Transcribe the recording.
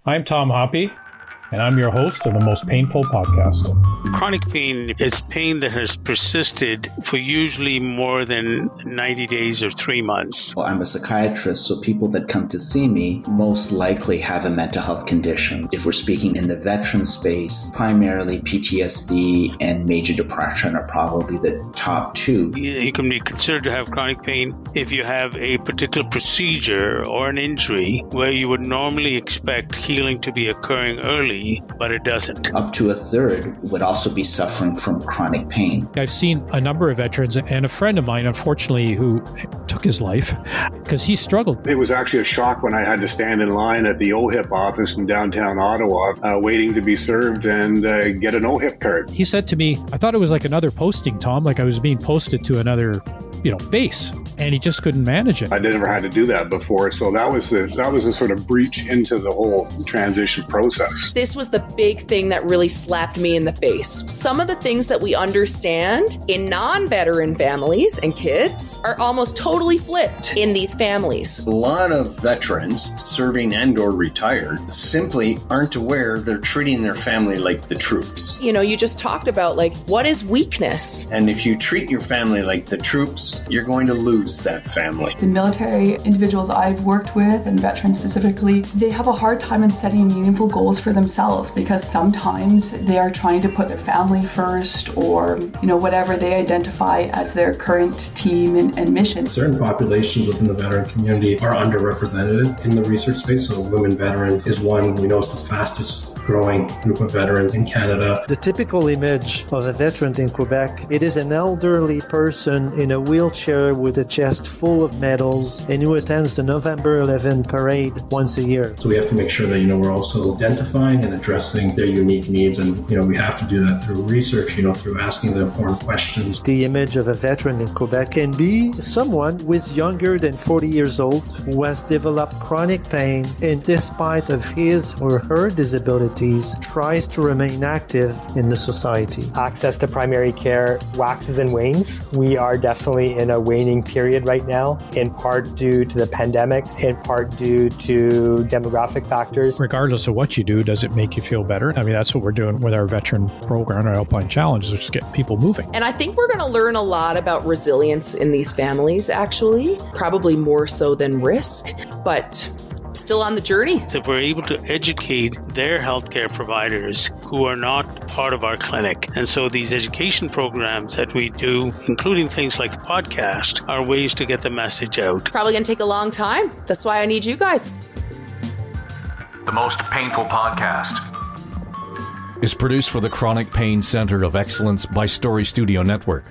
I'm Tom Hoppe, and I'm your host of the Most Painful Podcast. Chronic pain is pain that has persisted for usually more than 90 days or 3 months. Well, I'm a psychiatrist, so people that come to see me most likely have a mental health condition. If we're speaking in the veteran space, primarily PTSD and major depression are probably the top two. You can be considered to have chronic pain if you have a particular procedure or an injury where you would normally expect healing to be occurring early, but it doesn't. Up to a third would also be suffering from chronic pain. I've seen a number of veterans, and a friend of mine, unfortunately, who took his life because he struggled. It was actually a shock when I had to stand in line at the OHIP office in downtown Ottawa, waiting to be served and get an OHIP card. He said to me, I thought it was like another posting, Tom, like I was being posted to another, base. And he just couldn't manage it. I never had to do that before, so that was a sort of breach into the whole transition process. This was the big thing that really slapped me in the face. Some of the things that we understand in non-veteran families and kids are almost totally flipped in these families. A lot of veterans serving and or retired simply aren't aware they're treating their family like the troops. You just talked about what is weakness? And if you treat your family like the troops, you're going to lose that family. The military individuals I've worked with, and veterans specifically, they have a hard time in setting meaningful goals for themselves because sometimes they are trying to put their family first or, whatever they identify as their current team and mission. Certain populations within the veteran community are underrepresented in the research space. So women veterans is one we know is the fastest growing group of veterans in Canada. The typical image of a veteran in Quebec, it is an elderly person in a wheelchair with a chest full of medals and who attends the November 11 parade once a year. So we have to make sure that, we're also identifying and addressing their unique needs. And, we have to do that through research, through asking the important questions. The image of a veteran in Quebec can be someone who is younger than 40 years old, who has developed chronic pain, and despite of his or her disabilities, tries to remain active in the society. Access to primary care waxes and wanes. We are definitely in a waning period right now, in part due to the pandemic, in part due to demographic factors. Regardless of what you do, does it make you feel better? I mean, that's what we're doing with our veteran program, our Alpine Challenge, is just get people moving. And I think we're going to learn a lot about resilience in these families, actually, probably more so than risk, but still on the journey. So if we're able to educate their healthcare providers who are not part of our clinic. And so these education programs that we do, including things like the podcast, are ways to get the message out. Probably going to take a long time. That's why I need you guys. The Most Painful Podcast is produced for the Chronic Pain Center of Excellence by Story Studio Network.